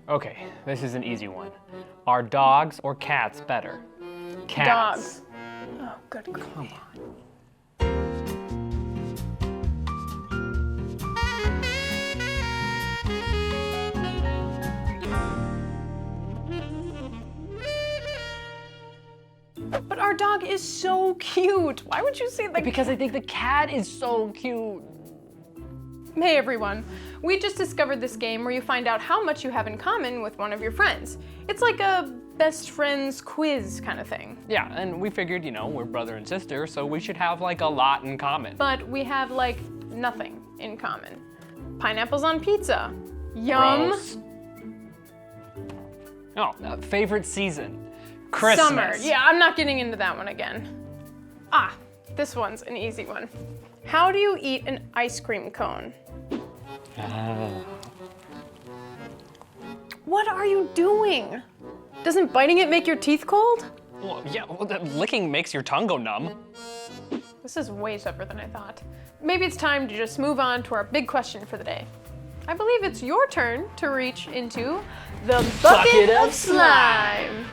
Okay, this is an easy one. Are dogs or cats better? Cats. Dogs. Oh, good grief. Come on. But our dog is so cute. Why would you say that? Because I think the cat is so cute. Hey everyone, we just discovered this game where you find out how much you have in common with one of your friends. It's like a best friends quiz kind of thing. Yeah, and we figured, we're brother and sister, so we should have like a lot in common. But we have like nothing in common. Pineapples on pizza. Yum. Gross. Oh, favorite season. Christmas. Summer. Yeah, I'm not getting into that one again. Ah, this one's an easy one. How do you eat an ice cream cone? What are you doing? Doesn't biting it make your teeth cold? Well, yeah, licking makes your tongue go numb. This is way tougher than I thought. Maybe it's time to just move on to our big question for the day. I believe it's your turn to reach into the bucket of slime.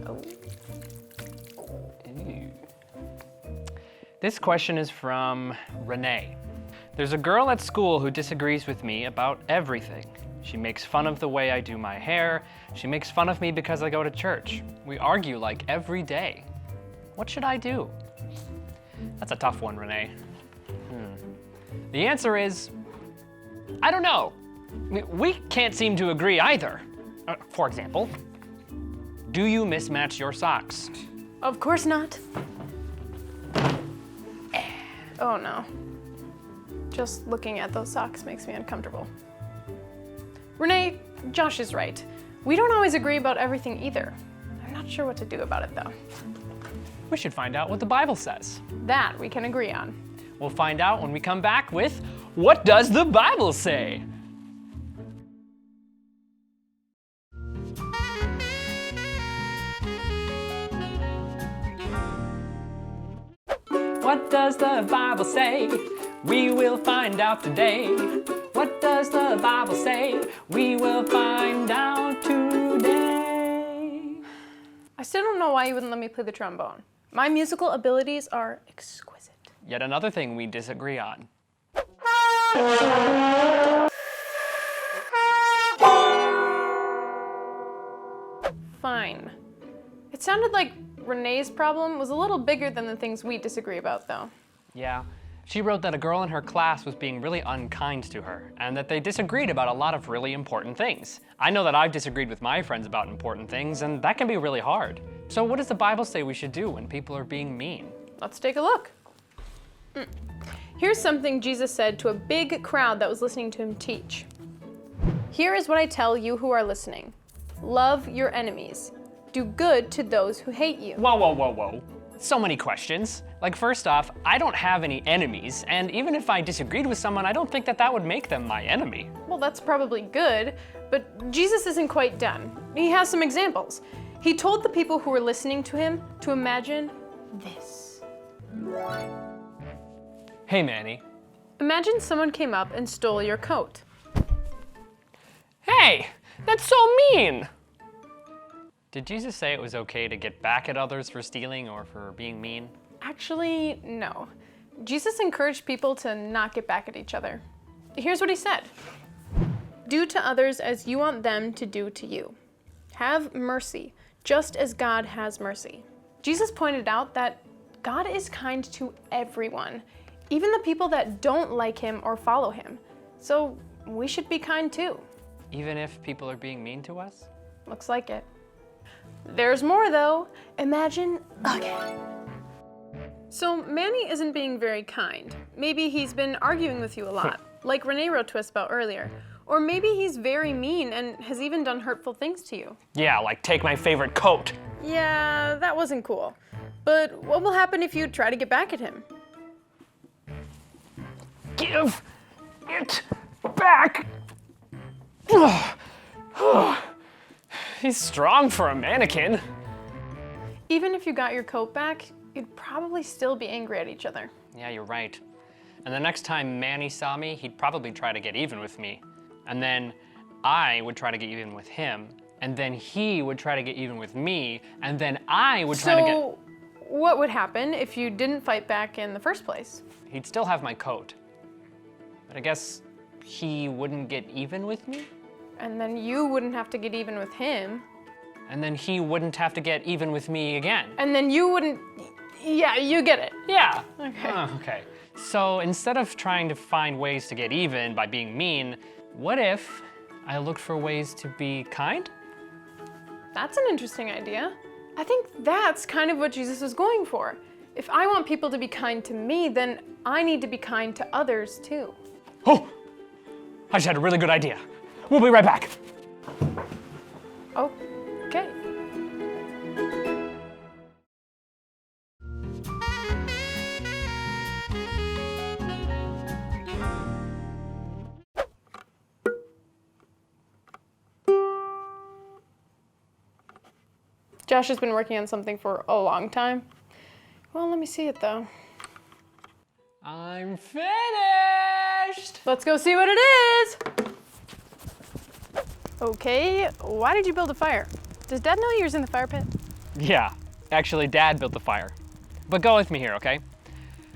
Oh. This question is from Renee. There's a girl at school who disagrees with me about everything. She makes fun of the way I do my hair. She makes fun of me because I go to church. We argue like every day. What should I do? That's a tough one, Renee. The answer is, I don't know. We can't seem to agree either. For example, do you mismatch your socks? Of course not. Oh no. Just looking at those socks makes me uncomfortable. Renee, Josh is right. We don't always agree about everything either. I'm not sure what to do about it though. We should find out what the Bible says. That we can agree on. We'll find out when we come back with, what does the Bible say? What does the Bible say? We will find out today. What does the Bible say? We will find out today. I still don't know why you wouldn't let me play the trombone. My musical abilities are exquisite. Yet another thing we disagree on. Fine. It sounded like Renee's problem was a little bigger than the things we disagree about, though. Yeah. She wrote that a girl in her class was being really unkind to her, and that they disagreed about a lot of really important things. I know that I've disagreed with my friends about important things, and that can be really hard. So what does the Bible say we should do when people are being mean? Let's take a look. Here's something Jesus said to a big crowd that was listening to him teach. Here is what I tell you who are listening. Love your enemies. Do good to those who hate you. Whoa, whoa, whoa, whoa. So many questions. Like, first off, I don't have any enemies, and even if I disagreed with someone, I don't think that that would make them my enemy. Well, that's probably good, but Jesus isn't quite done. He has some examples. He told the people who were listening to him to imagine this. Hey, Manny. Imagine someone came up and stole your coat. Hey, that's so mean! Did Jesus say it was okay to get back at others for stealing or for being mean? Actually, no. Jesus encouraged people to not get back at each other. Here's what he said. Do to others as you want them to do to you. Have mercy, just as God has mercy. Jesus pointed out that God is kind to everyone, even the people that don't like him or follow him. So we should be kind too. Even if people are being mean to us? Looks like it. There's more though. Imagine again. So Manny isn't being very kind. Maybe he's been arguing with you a lot, like Renee wrote to us about earlier. Or maybe he's very mean and has even done hurtful things to you. Yeah, like take my favorite coat. Yeah, that wasn't cool. But what will happen if you try to get back at him? Give it back. He's strong for a mannequin. Even if you got your coat back, you'd probably still be angry at each other. Yeah, you're right. And the next time Manny saw me, he'd probably try to get even with me. And then I would try to get even with him, and then he would try to get even with me, and then I would try to get... So, what would happen if you didn't fight back in the first place? He'd still have my coat. But I guess he wouldn't get even with me? And then you wouldn't have to get even with him. And then he wouldn't have to get even with me again. And then you wouldn't... Yeah, you get it. Yeah. Okay. Okay. So instead of trying to find ways to get even by being mean, what if I looked for ways to be kind? That's an interesting idea. I think that's kind of what Jesus was going for. If I want people to be kind to me, then I need to be kind to others too. Oh, I just had a really good idea. We'll be right back. Okay. Josh has been working on something for a long time. Well, let me see it though. I'm finished. Let's go see what it is. Okay, why did you build a fire? Does Dad know you was in the fire pit? Yeah, actually Dad built the fire. But go with me here, okay?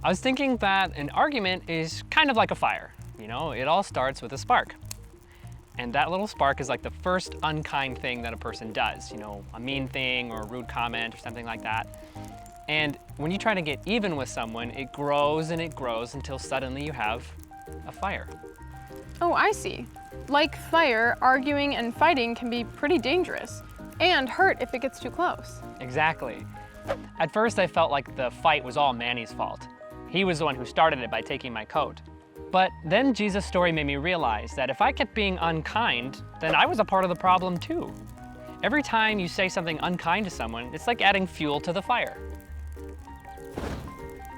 I was thinking that an argument is kind of like a fire. You know, it all starts with a spark. And that little spark is like the first unkind thing that a person does. You know, a mean thing or a rude comment or something like that. And when you try to get even with someone, it grows and it grows until suddenly you have a fire. Oh, I see. Like fire, arguing and fighting can be pretty dangerous and hurt if it gets too close. Exactly. At first I felt like the fight was all Manny's fault. He was the one who started it by taking my coat. But then Jesus' story made me realize that if I kept being unkind, then I was a part of the problem too. Every time you say something unkind to someone, it's like adding fuel to the fire.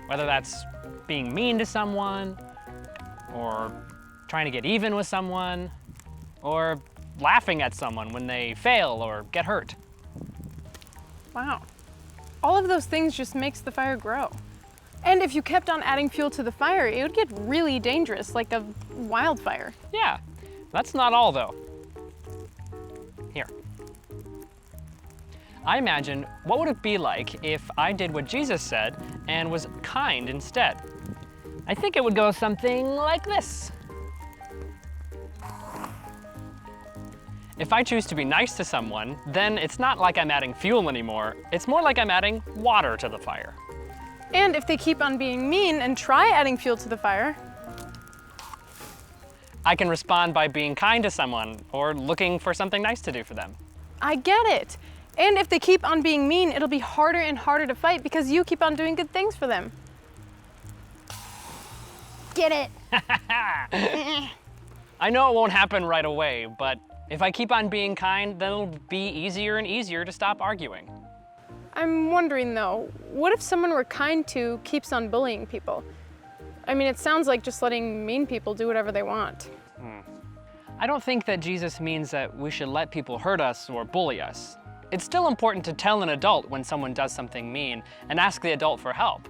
Whether that's being mean to someone, or trying to get even with someone, or laughing at someone when they fail or get hurt. Wow. All of those things just makes the fire grow. And if you kept on adding fuel to the fire, it would get really dangerous, like a wildfire. Yeah, that's not all though. Here. I imagine, what would it be like if I did what Jesus said and was kind instead? I think it would go something like this. If I choose to be nice to someone, then it's not like I'm adding fuel anymore. It's more like I'm adding water to the fire. And if they keep on being mean and try adding fuel to the fire, I can respond by being kind to someone or looking for something nice to do for them. I get it. And if they keep on being mean, it'll be harder and harder to fight because you keep on doing good things for them. Get it? I know it won't happen right away, but if I keep on being kind, then it'll be easier and easier to stop arguing. I'm wondering though, what if someone we're kind to keeps on bullying people? I mean, it sounds like just letting mean people do whatever they want. I don't think that Jesus means that we should let people hurt us or bully us. It's still important to tell an adult when someone does something mean and ask the adult for help.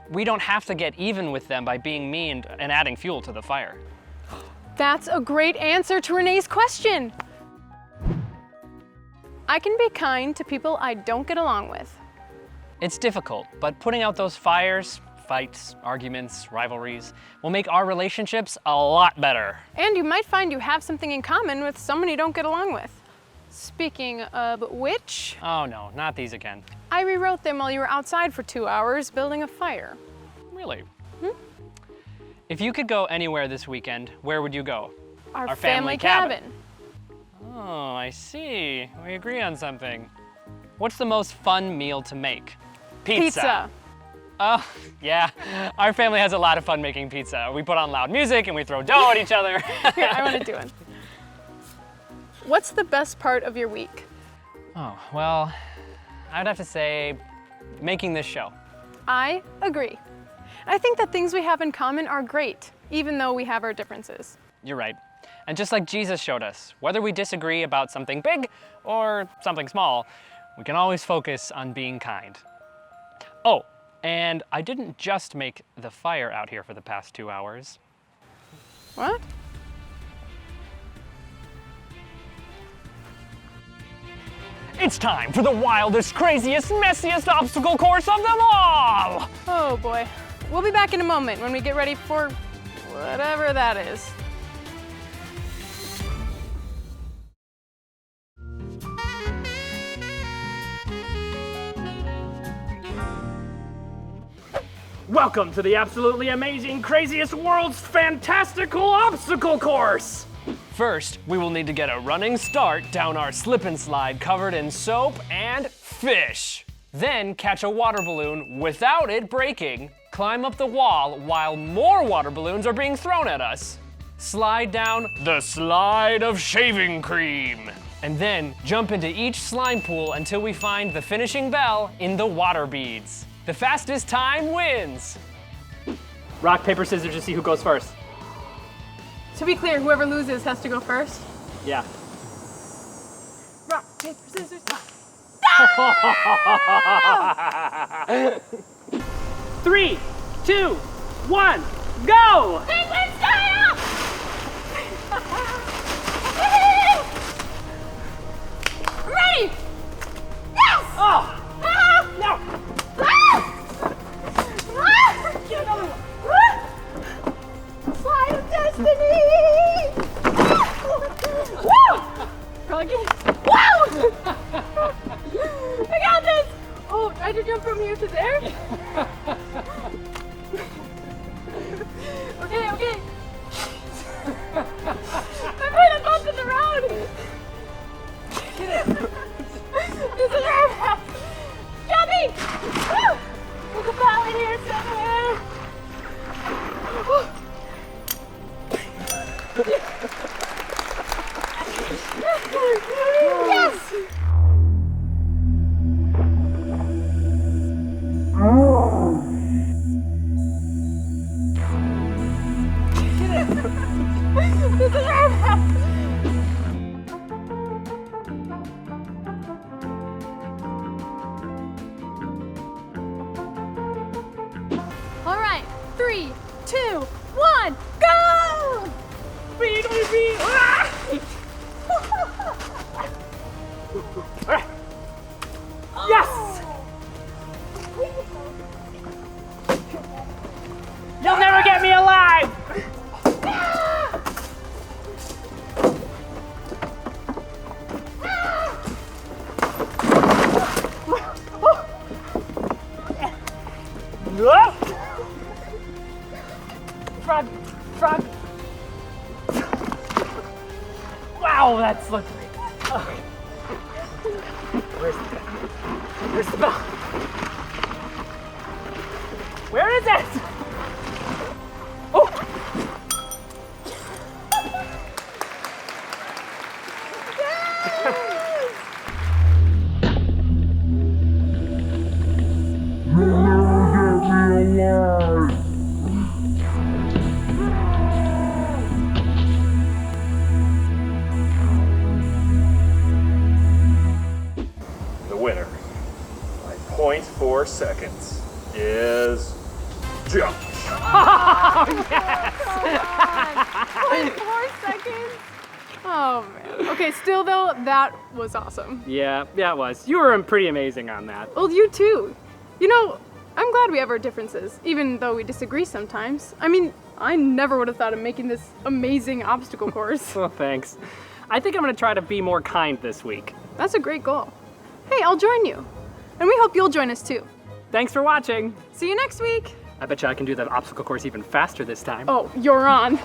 We don't have to get even with them by being mean and adding fuel to the fire. That's a great answer to Renee's question. I can be kind to people I don't get along with. It's difficult, but putting out those fires, fights, arguments, rivalries, will make our relationships a lot better. And you might find you have something in common with someone you don't get along with. Speaking of which, Oh no, not these again. I rewrote them while you were outside for 2 hours building a fire. Really? If you could go anywhere this weekend, where would you go? Our family cabin. Oh, I see. We agree on something. What's the most fun meal to make? Pizza. Oh, yeah. Our family has a lot of fun making pizza. We put on loud music and we throw dough at each other. Here, I want to do one. What's the best part of your week? Oh, well, I'd have to say making this show. I agree. I think that things we have in common are great, even though we have our differences. You're right. And just like Jesus showed us, whether we disagree about something big or something small, we can always focus on being kind. Oh, and I didn't just make the fire out here for the past 2 hours. What? It's time for the wildest, craziest, messiest obstacle course of them all! Oh boy. We'll be back in a moment when we get ready for whatever that is. Welcome to the absolutely amazing, craziest, world's fantastical obstacle course! First, we will need to get a running start down our slip and slide covered in soap and fish. Then catch a water balloon without it breaking, climb up the wall while more water balloons are being thrown at us. Slide down the slide of shaving cream. And then jump into each slime pool until we find the finishing bell in the water beads. The fastest time wins. Rock, paper, scissors to see who goes first. To be clear, whoever loses has to go first. Yeah. Rock, paper, scissors, rock. 3, 2, 1, go! Penguin style! I'm ready! Yes! Oh! No! Get another one! Slide of destiny! Woo! Froggy? Woo! I got this! Oh, I had to jump from here to there? Okay. I'm kind of bumping around. This is Jumpy! Woo! There's a ball in here somewhere. Yes! This is all right, 3, 2, 1, go! Speed, speed! Ah! Yes! You'll never get me alive! Frog. Wow, that's slippery. Okay. Where's the bell? Where is it? Oh! The winner, by 0.4 seconds, is Josh. Oh, yes! 4 seconds. Oh man. Okay, still though, that was awesome. Yeah, it was. You were pretty amazing on that. Well, you too. You know, I'm glad we have our differences, even though we disagree sometimes. I mean, I never would have thought of making this amazing obstacle course. Well, thanks. I think I'm gonna try to be more kind this week. That's a great goal. Hey, I'll join you. And we hope you'll join us too. Thanks for watching. See you next week. I bet you I can do that obstacle course even faster this time. Oh, you're on.